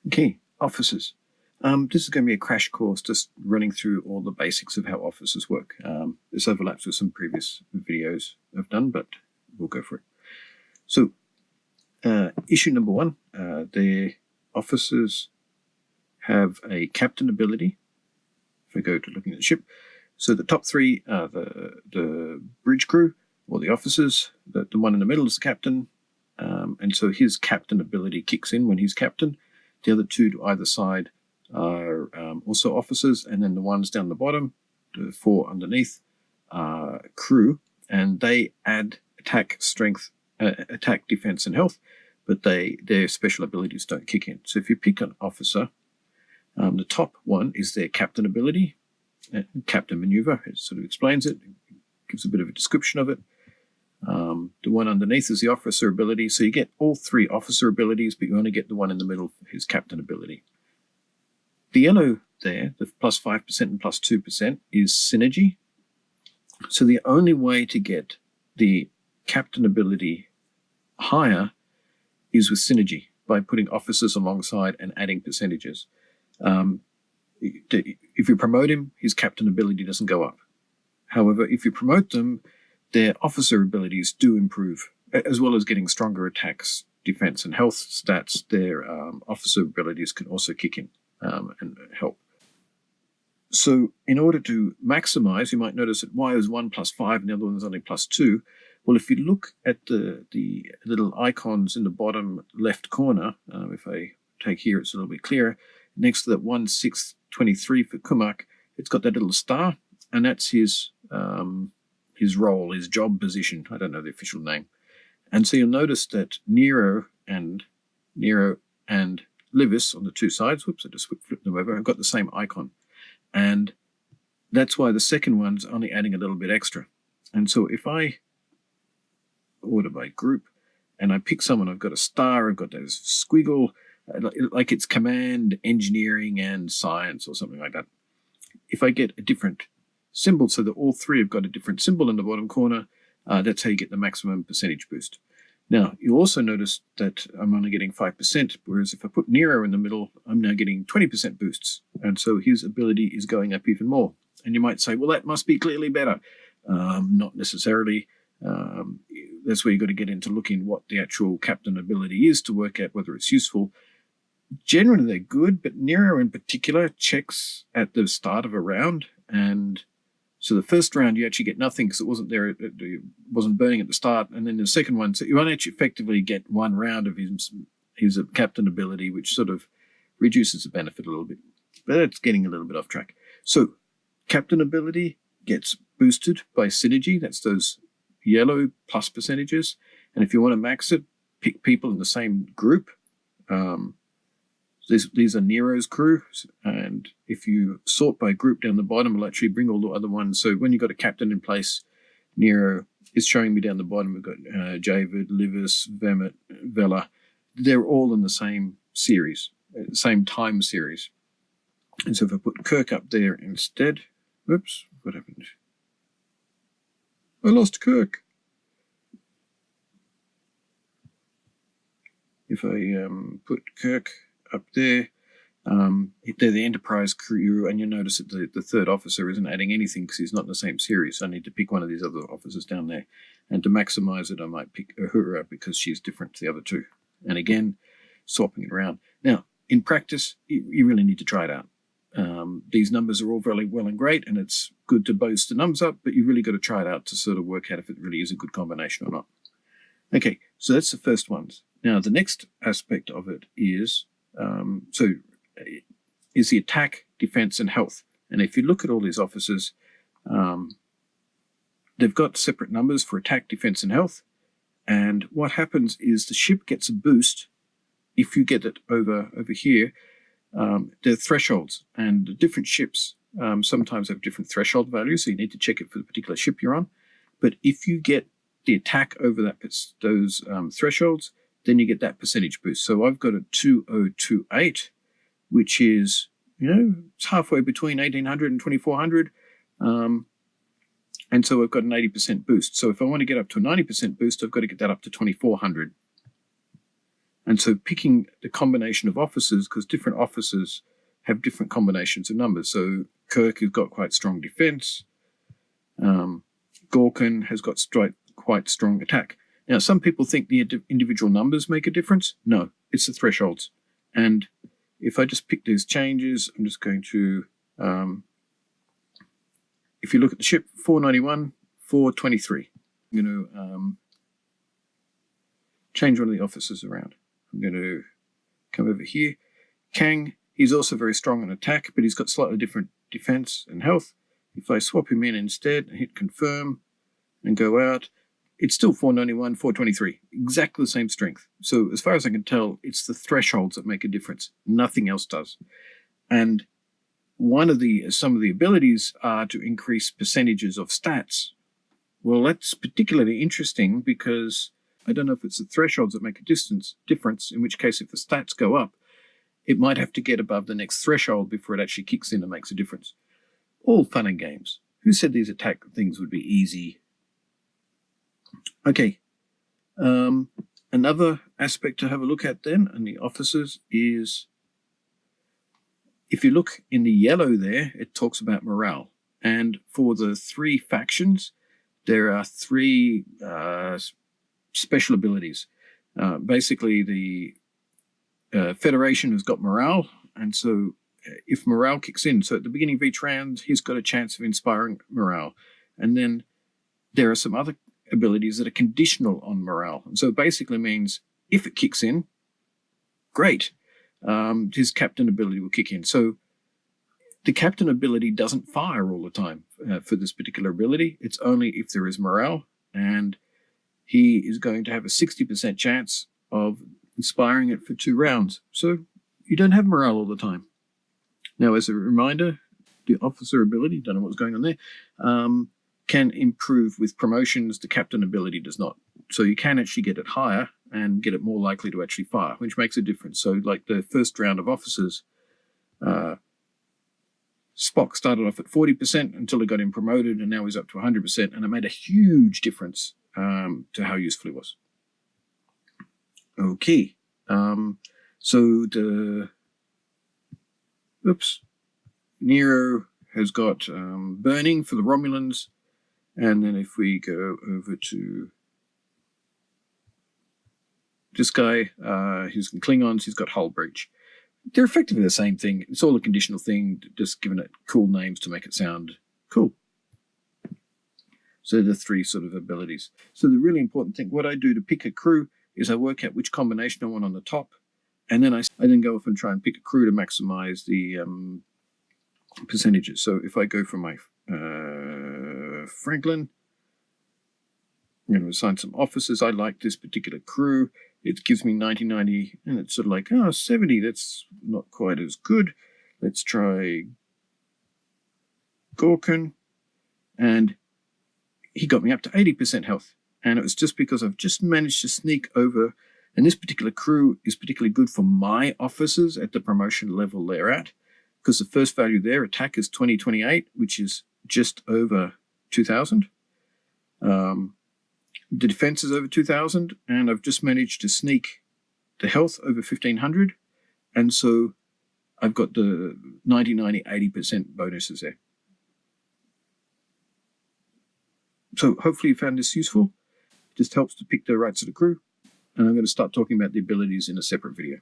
Okay, officers. This is going to be a crash course, just running through all the basics of how officers work. This overlaps with some previous videos I've done, but we'll go for it. So, issue number one, the officers have a captain ability. If we go to looking at the ship, so the top three are the bridge crew, or the officers. The one in the middle is the captain, and so his captain ability kicks in when he's captain. The other two to either side are also officers, and then the ones down the bottom, the four underneath, are crew, and they add attack, strength, attack, defense, and health, but their special abilities don't kick in. So if you pick an officer, the top one is their captain ability, captain maneuver. It sort of explains it, gives a bit of a description of it. The one underneath is the officer ability. So you get all three officer abilities, but you only get the one in the middle, his captain ability. The yellow there, the plus 5% and plus 2%, is synergy. So the only way to get the captain ability higher is with synergy, by putting officers alongside and adding percentages. If you promote him, his captain ability doesn't go up. However, if you promote them, their officer abilities do improve, as well as getting stronger attacks, defense, and health stats. Their officer abilities can also kick in and help. So in order to maximize, you might notice that Y is 1 plus 5 and the other one is only plus 2. Well, if you look at the little icons in the bottom left corner, if I take here, it's a little bit clearer. Next to that 1, 6, 23 for Kumak, it's got that little star, and that's his role, his job position. I don't know the official name. And so you'll notice that Nero and Livis on the two sides, whoops, I just flipped them over, have got the same icon. And that's why the second one's only adding a little bit extra. And so if I order by group and I pick someone, I've got a star, I've got those squiggle, like it's command, engineering, and science or something like that. If I get a different symbol, so that all three have got a different symbol in the bottom corner, that's how you get the maximum percentage boost. Now, you'll also notice that I'm only getting 5%, whereas if I put Nero in the middle, I'm now getting 20% boosts. And so his ability is going up even more. And you might say, well, that must be clearly better. Not necessarily. That's where you've got to get into looking what the actual captain ability is to work out whether it's useful. Generally, they're good, but Nero in particular checks at the start of a round. And so the first round, you actually get nothing because it wasn't there, it wasn't burning at the start. And then the second one, so you only actually effectively get one round of his captain ability, which sort of reduces the benefit a little bit. But it's getting a little bit off track. So captain ability gets boosted by synergy. That's those yellow plus percentages. And if you want to max it, pick people in the same group. These are Nero's crew, and if you sort by group down the bottom, it'll actually bring all the other ones. So when you've got a captain in place, Nero is showing me down the bottom. We've got Javid, Livis, Vemet, Vela. They're all in the same series, same time series. And so if I put Kirk up there instead, whoops, what happened? I lost Kirk. If I put Kirk up there, they're the Enterprise crew, and you'll notice that the third officer isn't adding anything because he's not in the same series. So I need to pick one of these other officers down there. And to maximize it, I might pick Uhura because she's different to the other two. And again, swapping it around. Now, in practice, you really need to try it out. These numbers are all very well and great, and it's good to boost the numbers up, but you really got to try it out to sort of work out if it really is a good combination or not. Okay, so that's the first one. Now, the next aspect of it is is the attack, defense, and health. And if you look at all these officers, they've got separate numbers for attack, defense, and health. And what happens is the ship gets a boost if you get it over here. There are thresholds, and the different ships sometimes have different threshold values, so you need to check it for the particular ship you're on. But if you get the attack over those thresholds, then you get that percentage boost. So I've got a 2028, which is, it's halfway between 1800 and 2400. And so I've got an 80% boost. So if I want to get up to a 90% boost, I've got to get that up to 2400. And so picking the combination of officers, because different officers have different combinations of numbers. So Kirk has got quite strong defense. Gorkon has got quite strong attack. Now, some people think the individual numbers make a difference. No, it's the thresholds. And if I just pick these changes, I'm just going to, if you look at the ship, 491, 423. I'm going to change one of the officers around. I'm going to come over here. Kang, he's also very strong in attack, but he's got slightly different defense and health. If I swap him in instead and hit confirm and go out, it's still 491, 423, exactly the same strength. So as far as I can tell, it's the thresholds that make a difference. Nothing else does. And some of the abilities are to increase percentages of stats. Well, that's particularly interesting because I don't know if it's the thresholds that make a difference, in which case if the stats go up, it might have to get above the next threshold before it actually kicks in and makes a difference. All fun and games. Who said these attack things would be easy? Okay. Another aspect to have a look at then in the officers is, if you look in the yellow there, it talks about morale. And for the 3 factions, there are 3 special abilities. Basically, the Federation has got morale, and so if morale kicks in, so at the beginning of each round, he's got a chance of inspiring morale. And then there are some other abilities that are conditional on morale. And so it basically means if it kicks in, great, his captain ability will kick in. So the captain ability doesn't fire all the time for this particular ability. It's only if there is morale, and he is going to have a 60% chance of inspiring it for 2 rounds. So you don't have morale all the time. Now, as a reminder, the officer ability, don't know what's going on there, can improve with promotions. The captain ability does not. So you can actually get it higher and get it more likely to actually fire, which makes a difference. So like the first round of officers, Spock started off at 40% until he got him promoted, and now he's up to 100%, and it made a huge difference to how useful he was. Okay, so Nero has got burning for the Romulans, and then if we go over to this guy, who's in Klingons, he's got hull breach. They're effectively the same thing. It's all a conditional thing, just giving it cool names to make it sound cool. So the 3 sort of abilities. So the really important thing, what I do to pick a crew is I work out which combination I want on the top, and then I then go off and try and pick a crew to maximize the percentages. So if I go for my Franklin, I'm going to assign some officers. I like this particular crew. It gives me 90, and it's sort of like, 70, that's not quite as good. Let's try Gorkon, and he got me up to 80% health. And it was just because I've just managed to sneak over, and this particular crew is particularly good for my officers at the promotion level they're at, because the first value there, attack, is 2028, which is just over 2,000. The defense is over 2,000, and I've just managed to sneak the health over 1,500, and so I've got the 90, 80% bonuses there. So hopefully you found this useful. It just helps to pick the right sort of crew, and I'm going to start talking about the abilities in a separate video.